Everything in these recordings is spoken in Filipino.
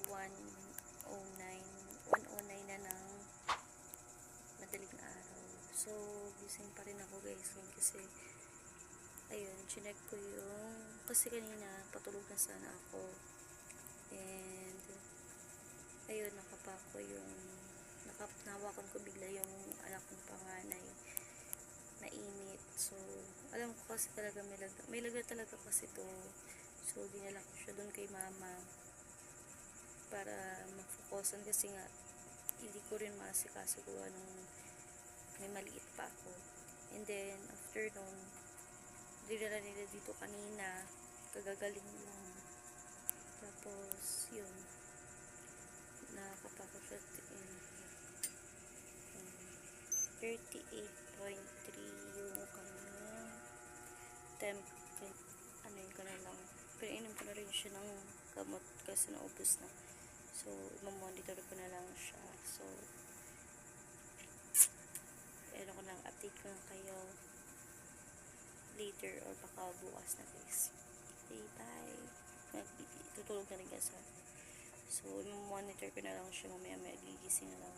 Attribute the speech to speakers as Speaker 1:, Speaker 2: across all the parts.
Speaker 1: 1:09 na ng madaling araw. So, gising pa rin ako guys kasi ayun, chinek ko yung kasi kanina patulog na sana ako and ayun, nakapako yung nahawakan ko bigla yung anak kong panganay na init. So, alam ko kasi talaga may lagnat talaga kasi to. So, dinala ko siya dun kay mama para mag-focusan kasi nga hindi ko rin maasikaso ko nung may maliit pa ako. And then, after nun, dinala nila dito kanina, kagagaling lang. Tapos, yun, nakapako siya in 38.3 yung kanyang temp. Ano yun ko na lang. Pero inom ko na rin siya ng gamot kasi naubos na. So, mamonitor ko na lang siya. So, ano ko lang, update ko lang kayo later or baka bukas na guys. Okay, bye. Tutulog na rin kasi. So, monitor ko na lang siya mamaya gigising na lang.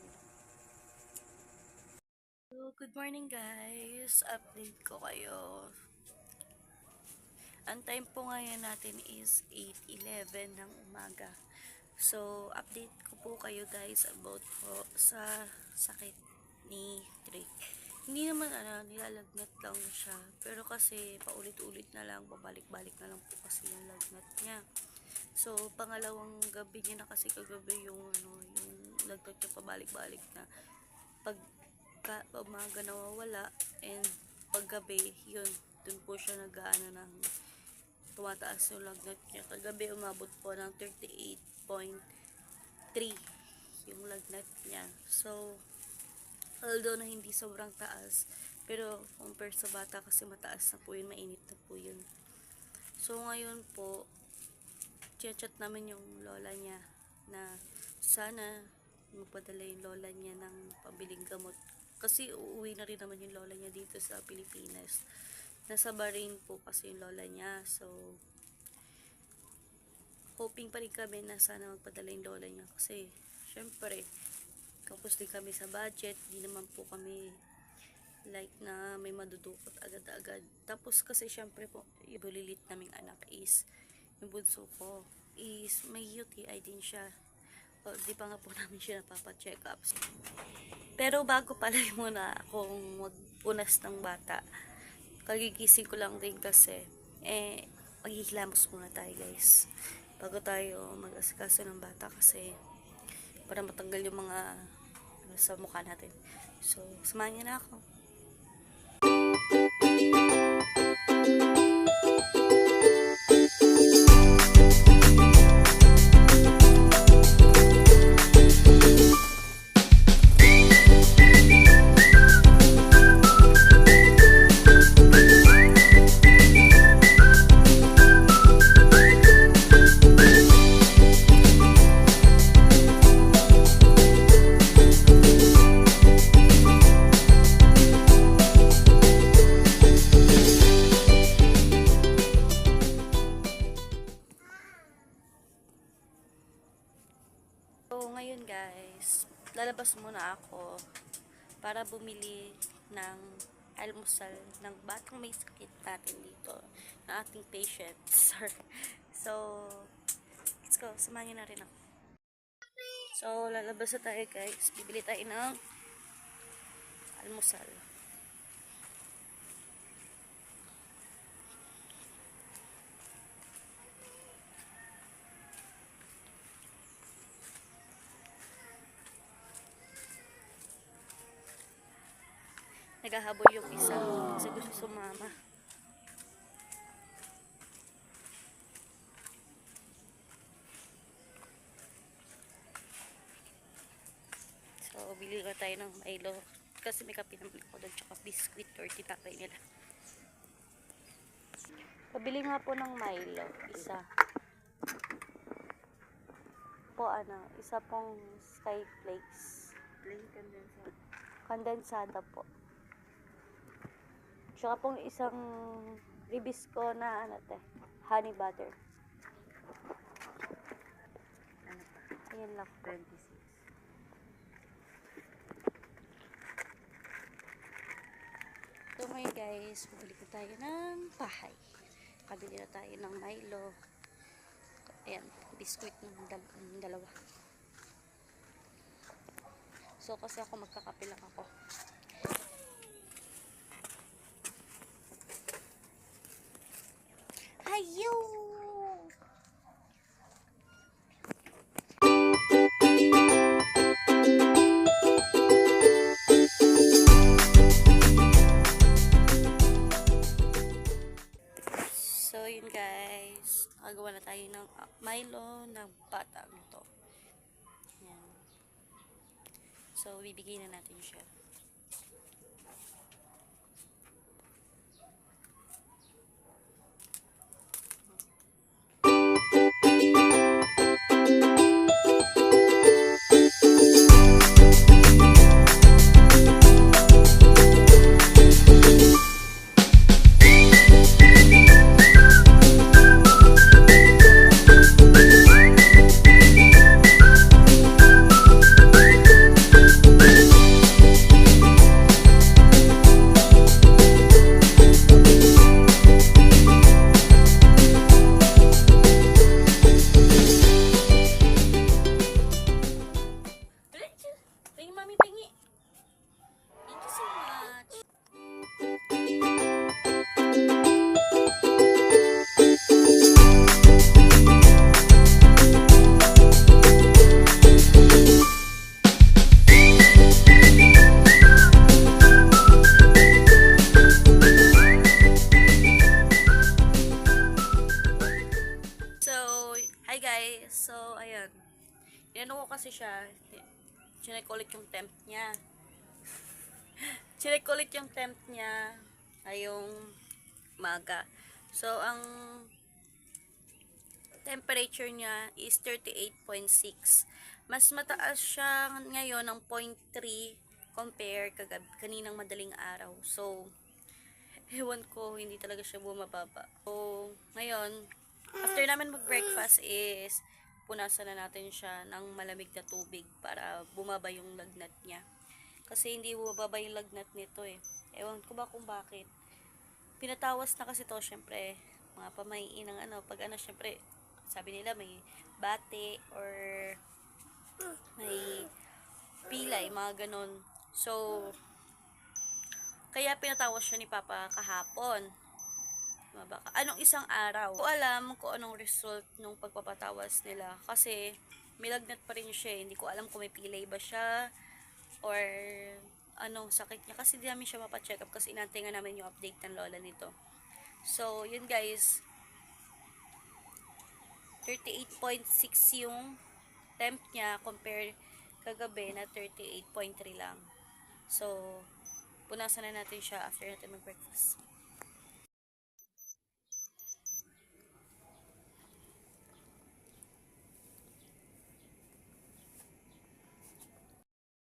Speaker 1: So, good morning guys. Update ko kayo. Ang time po ngayon natin is 8:11 ng umaga. So, update ko po kayo guys about po sa sakit ni Drake. Hindi naman nilalagnat lang siya. Pero kasi paulit-ulit na lang, babalik-balik na lang po kasi yung lagnat niya. So, pangalawang gabi niya na kasi kagabi yung lagnat niya pabalik-balik na. Umaga nawawala and paggabi, yun, dun po siya ng tumataas yung lagnat niya. Kagabi umabot po ng 38.3 yung lagnat niya. So, although na hindi sobrang taas, pero compare sa bata kasi mataas na po yun, mainit na po yun. So, ngayon po, chat namin yung lola niya na sana magpadala yung lola niya ng pabiling gamot. Kasi uuwi na rin naman yung lola niya dito sa Pilipinas. Nasa Bahrain po kasi yung lola niya. So, hoping pa rin kami na sana magpadala yung lola niya. Kasi, syempre, kapos din kami sa budget. Di naman po kami like na may madudukot agad-agad. Tapos kasi syempre po, yung bulilit naming anak is, yung bunso ko is may UTI din siya. O, di pa nga po namin siya napapa-check up. Pero bago pala muna akong magpunas ng bata, kagigising ko lang din kasi, maghihilamos muna tayo guys. Bago tayo mag-asikaso ng bata kasi, para matanggal yung mga sa mukha natin. So, samahan niyo na ako. So, ngayon guys, lalabas muna ako para bumili ng almusal ng batang may sakit natin dito, ng ating patient. So, let's go. Samahan niyo na rin ako. So, lalabas na tayo guys. Bibili tayo ng almusal. Naghahabol yung isa kasi gusto sumama. So, bili ko tayo ng Milo kasi may kape naman ako doon tsaka biscuit or tinapay nila. Pabili nga po ng Milo, isa. Isa pong Sky Flakes.
Speaker 2: Plain condensada.
Speaker 1: Kondensada po. Tsaka pong isang Ribisco na honey butter.
Speaker 2: Ano pa?
Speaker 1: Lock 26. So ngayon guys, bumalik na tayo ng bahay. Kabili na tayo ng Milo. Ayan, biskuit ng dalawa. So kasi ako magkakape lang ako. Hayo! So yun guys, gagawa na tayo ng Milo ng batang to. Yan. So bibigay na natin siya. Pengi mami pengi. Thank you so much. So, hi guys. So, ayan. Inano ko kasi siya. Chinek ulit yung temp niya. Chinek ulit yung temp niya. Ay yung maga. So, ang temperature niya is 38.6. Mas mataas siya ngayon ng 0.3 compare kaninang madaling araw. So, ewan ko, hindi talaga siya bumababa. So, ngayon, after namin mag-breakfast is punasan na natin siya ng malamig na tubig para bumaba yung lagnat niya. Kasi hindi bumababa yung lagnat nito eh. Ewan ko ba kung bakit. Pinatawas na kasi to, syempre, mga pamahiin ng ano, pag ano, syempre, sabi nila may bate or may pilay, mga ganon. So, kaya pinatawas siya ni Papa kahapon. Anong isang araw. Ko alam kung anong result nung pagpapatawas nila. Kasi, may lagnat pa rin siya. Hindi ko alam kung may pilay ba siya or anong sakit niya. Kasi di namin siya mapacheck up kasi inantay nga namin yung update ng lola nito. So, yun guys. 38.6 yung temp niya compare kagabi na 38.3 lang. So, punasan na natin siya after natin mag-breakfast.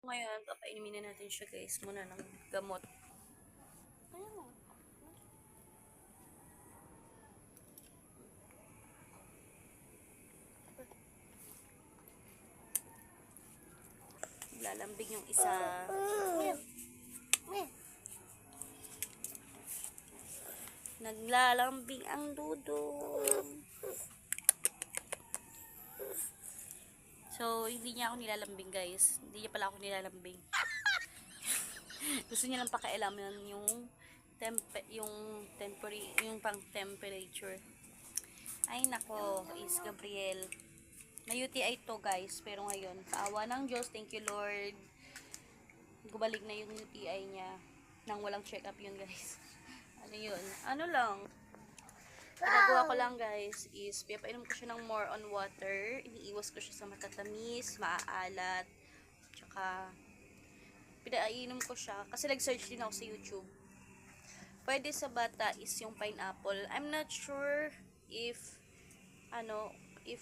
Speaker 1: Ngayon, papainumin na natin siya guys muna ng gamot. Lalambing yung isa. Naglalambing ang dudong. So, hindi niya ako nilalambing guys. Hindi niya pala ako nilalambing. Gusto niya lang pakialaman yung pang temperature. Ay nako, is Gabriel. May UTI to guys, pero ngayon, sa awa ng Diyos, thank you Lord. Gumalik na yung UTI niya nang walang check up yun guys. Ano yun? Ano lang? Ginagawa ko lang guys is pinapainom ko siya ng more on water. Iniiwas ko siya sa matatamis, maaalat, tsaka pinainom ko siya kasi nag-search din ako sa YouTube. Pwede sa bata is yung pineapple. I'm not sure if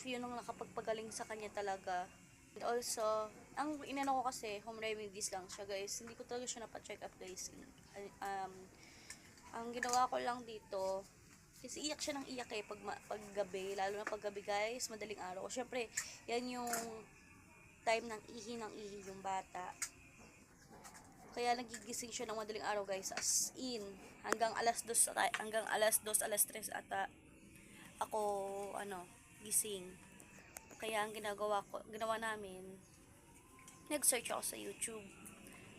Speaker 1: yun ang nakapagpagaling sa kanya talaga. And also, ang inano ko kasi home remedies lang siya guys. Hindi ko talaga siya napacheck up guys. Ang ginawa ko lang dito kasi iyak siya ng iyak pag gabi, lalo na pag gabi guys, madaling araw. Syempre, yan yung time ng ihi yung bata. Kaya nagigising siya ng madaling araw guys, as in hanggang alas 2 alas 3 ata ako gising. Kaya ang ginawa namin, nag-search ako sa YouTube.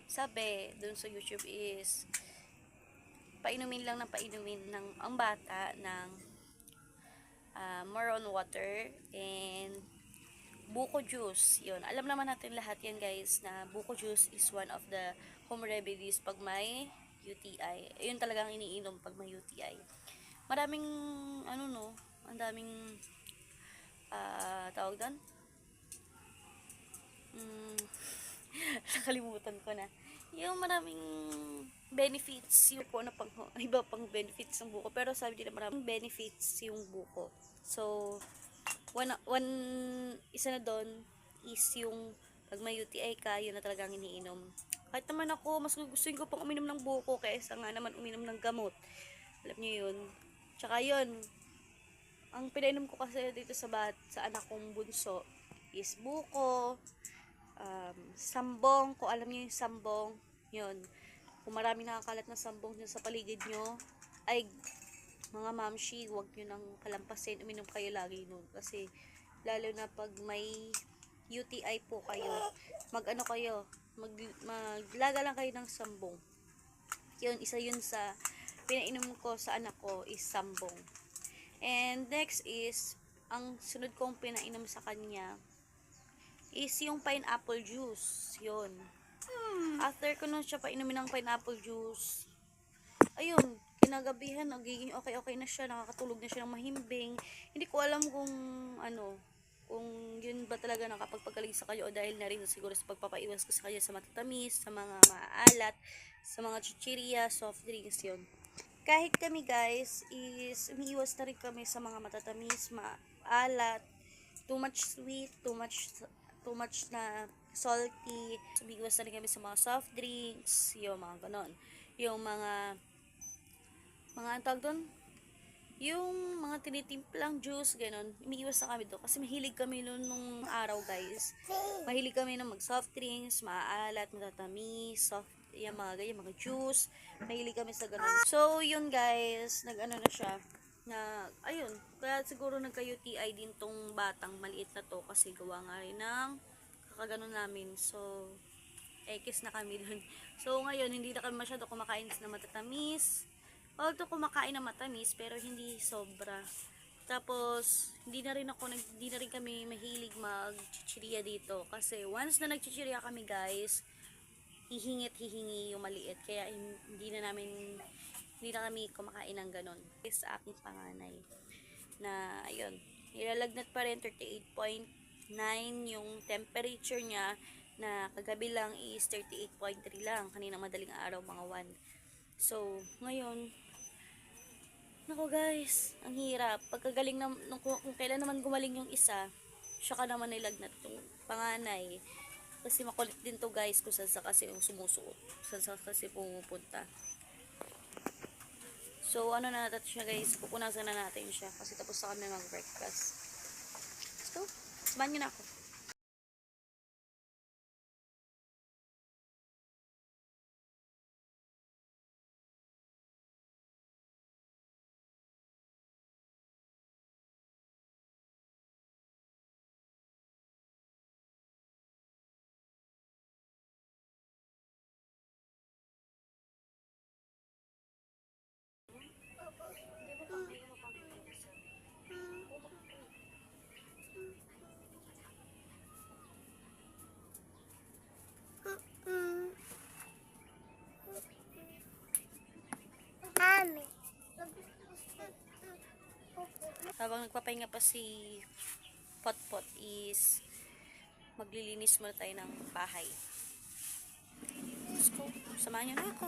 Speaker 1: Sabi dun sa YouTube is painumin ng ang bata ng maroon water and buko juice. Yun, alam naman natin lahat yan guys na buko juice is one of the home remedies pag may UTI. Yun talagang iniinom pag may UTI. Maraming ang daming tawag doon? Nakalimutan ko na. Yung maraming benefits yung po na iba pang benefits ng buko, pero sabi nila maraming benefits yung buko. So isa na doon is yung pag may UTI ka, yun na talagang iniinom. Kahit naman ako, mas gusto ko pang uminom ng buko kaysa nga naman uminom ng gamot. Alam niyo yun. Tsaka yun, ang pinainom ko kasi dito sa anak kong bunso is buko, sambong, kung alam niyo yung sambong, yun. Kung marami nakakalat na sambong dyan sa paligid nyo, ay mga mamshi, huwag nyo nang kalampasin, uminom kayo lagi nun. Kasi lalo na pag may UTI po kayo, maglaga lang kayo ng sambong. Yun, isa yun sa pinainom ko sa anak ko is sambong. And next is, ang sunod kong pinainom sa kanya is yung pineapple juice. Yun. After ko nun siya painumin ng pineapple juice, ayun, kinagabihan, nagiging okay na siya, nakakatulog na siya ng mahimbing. Hindi ko alam kung kung yun ba talaga nakapagpagaling sa kanya o dahil na rin siguro sa pagpapaiwas ko sa kanya sa matatamis, sa mga maalat, sa mga chichirya, soft drinks, yun. Kahit kami guys, is umiiwas na rin kami sa mga matatamis, maalat, too much sweet, too much na salty. Umiiwas na rin kami sa mga soft drinks, yung mga ganon. Yung mga tawag doon, yung mga tinitimplang juice, ganon, umiiwas na kami doon. Kasi mahilig kami nung araw guys. Mahilig kami na mag soft drinks, maalat, matatamis, soft, yung mga ganyan, mga juice. Mahilig kami sa ganon. So, yun guys, na siya. Na, ayun, kaya siguro nagka-UTI din tong batang maliit na to kasi gawa nga rin ng kakaganon namin. So, ekis na kami dun. So, ngayon, hindi na kami masyado kumakain na matatamis. Although kumakain na matamis, pero hindi sobra. Tapos, hindi na rin kami mahilig mag-chichirya dito. Kasi, once na nag-chichirya kami guys, hihingi yung maliit. Kaya, hindi na kami kumakain ng ganon. Sa aking panganay. Na, ayun, nilalagnat pa rin 38.9 yung temperature niya, na kagabi lang is 38.3 lang. Kanina madaling araw, mga 1. So, ngayon, naku guys, ang hirap. Pagkagaling kung kailan naman gumaling yung isa, siya ka naman nilagnat yung panganay. Kasi makulit din to guys kung saan sa kasi yung sumusuot. Saan sa kasi pumupunta. So, na natin siya guys. Pupunasan na natin siya. Kasi tapos na kami mag-breakfast. So, samahan nyo na ako. Habang nagpapahinga pa si Potpot is maglilinis muna tayo ng bahay. Let's go. Samahan niyo na ako.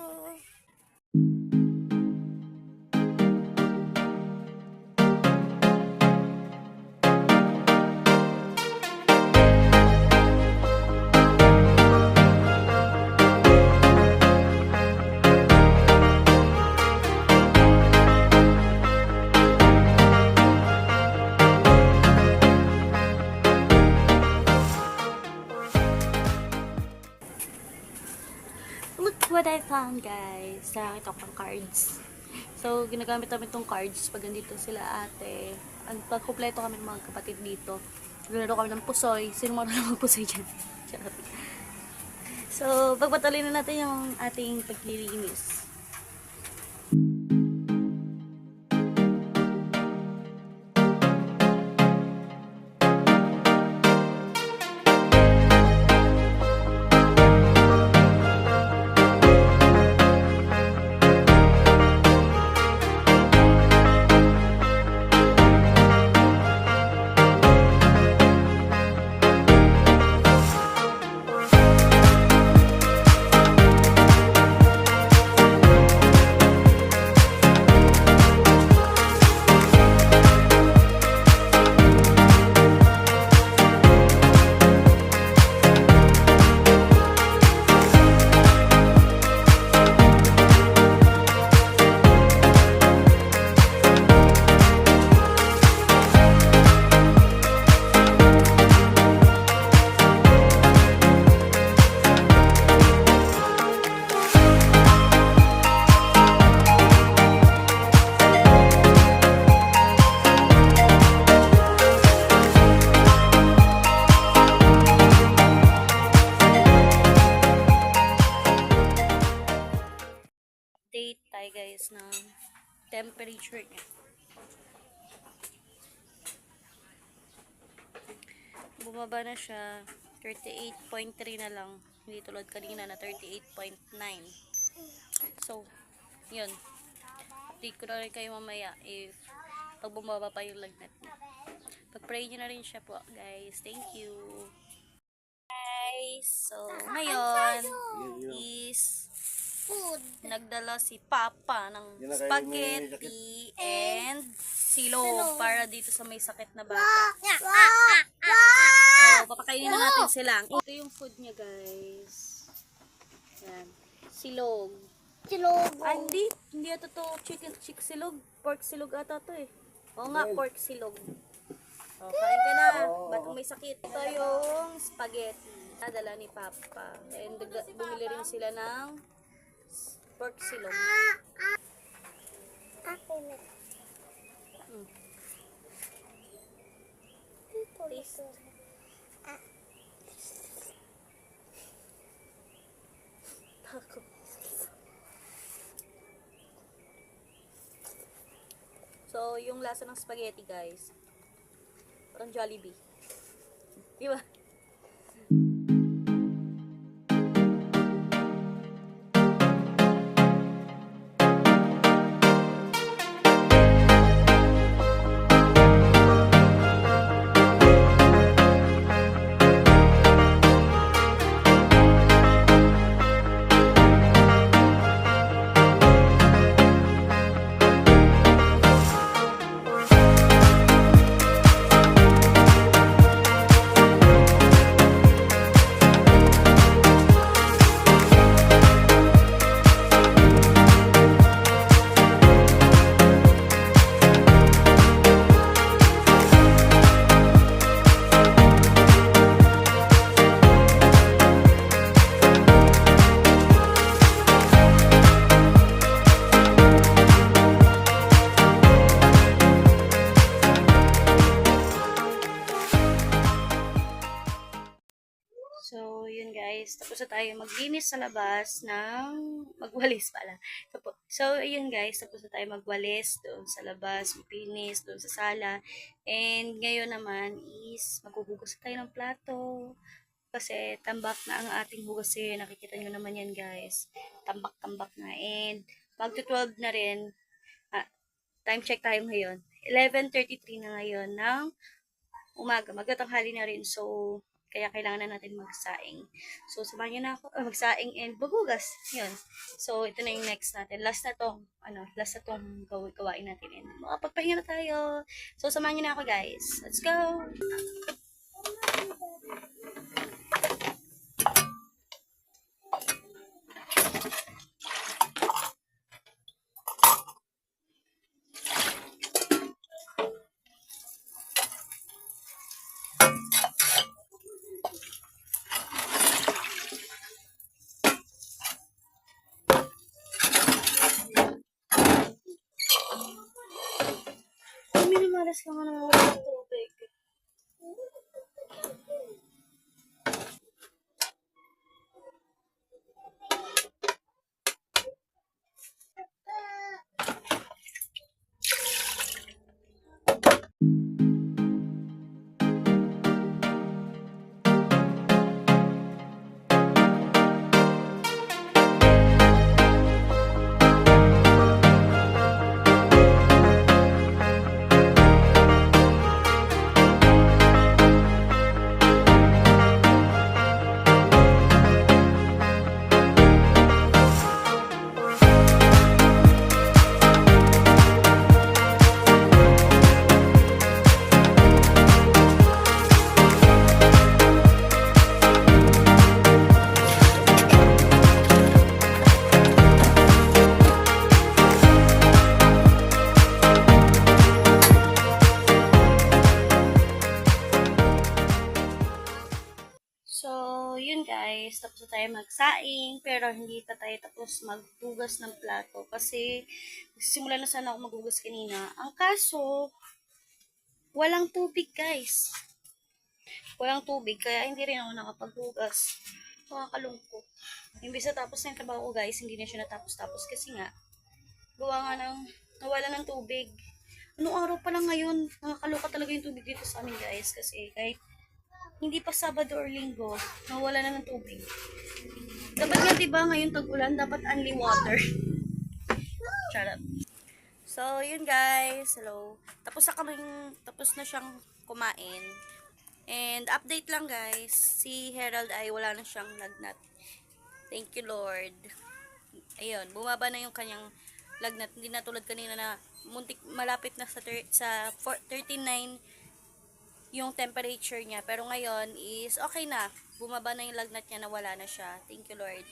Speaker 1: what I found, guys. Nakakita ko pang cards. So, ginagamit namin itong cards pag nandito sila ate. Pagkumpleto kami ng mga kapatid dito. Naglaro kami ng pusoy. Sino marunong magpusoy dyan? Charot. So, pagpatuloy na natin yung ating paglilinis. Date tayo guys ng temperature niya. Bumaba na siya, 38.3 na lang. Hindi tulad kanina na 38.9. So, yun. Update ko na rin kayo mamaya if pag bumaba pa yung lagnat niya. Pag-pray nyo na rin siya po, guys. Thank you. Guys, so, ngayon is food. Nagdala si Papa ng spaghetti and silog para dito sa may sakit na bata. So, papakainin na natin sila. Ito yung food niya, guys. Yan. Silog.
Speaker 2: Silog.
Speaker 1: Ah, hindi ito to chicken silog. Pork silog ata to eh. Oo nga, pork silog. O, kain ka na. Batang may sakit. Ito yung spaghetti. Nadala ni Papa. And bumili rin sila ng pork silog. Taste. Tako. So, yung lasa ng spaghetti, guys. Parang Jollibee. Di ba? So, yun guys. Tapos na tayo maglinis sa labas ng magwalis pala. So, yun guys. Tapos na tayo magwalis doon sa labas, maglinis doon sa sala. And ngayon naman is maghuhugas tayo ng plato. Kasi tambak na ang ating hugasin. Nakikita nyo naman yan guys. Tambak-tambak na. And mag-12 na rin. Time check tayo ngayon. 11:33 na ngayon ng umaga. Magtatanghali na rin. So, kaya kailangan na natin magsaing. So, samahan nyo na ako. Magsaing and maghugas. Yun. So, ito na yung next natin. Last na tong gawain natin. And makapagpahinga na tayo. So, samahan nyo na ako guys. Let's go! yun guys, tapos na tayo magsaing, pero hindi pa tayo tapos maghugas ng plato kasi simulan na sana ako maghugas kanina. Ang kaso, walang tubig guys. Walang tubig, kaya hindi rin ako nakapaghugas. Nakakalungkot. Imbis na tapos na yung trabaho ko guys, hindi na siya natapos-tapos kasi nga, gawa nga ng nawala ng tubig. Anong araw pa lang ngayon, nakakaloka talaga yung tubig dito sa amin guys kasi kahit hindi pa Sabado or Linggo, nawala na ng tubig. Dapat nga diba ngayon tag-ulan, dapat only water. Charot. So, yun guys, hello. Tapos na siyang kumain. And update lang guys, si Herald ay wala na siyang lagnat. Thank you Lord. Ayun, bumaba na yung kanyang lagnat. Hindi na tulad kanina na malapit na sa 39 yung temperature niya. Pero ngayon is okay na. Bumaba na yung lagnat niya, nawala na siya. Thank you Lord.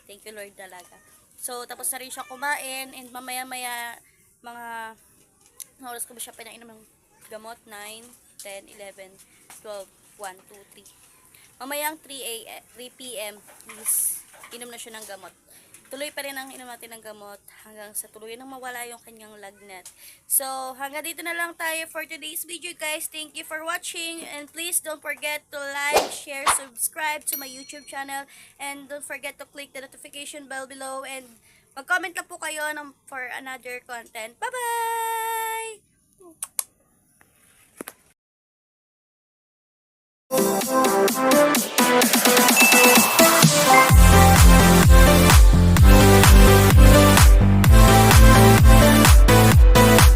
Speaker 1: Thank you Lord talaga. So, tapos na rin siya kumain. And mamaya-maya, mga oras ko ba siya pinainom ng gamot? 9, 10, 11, 12, 1, 2, 3. Mamayang 3 p.m. is inom na siya ng gamot. Tuloy pa rin ang inom natin ng gamot hanggang sa tuluyan nang mawala yung kanyang lagnat. So, hanggang dito na lang tayo for today's video guys. Thank you for watching and please don't forget to like, share, subscribe to my YouTube channel and don't forget to click the notification bell below and mag-comment lang po kayo for another content. Bye-bye!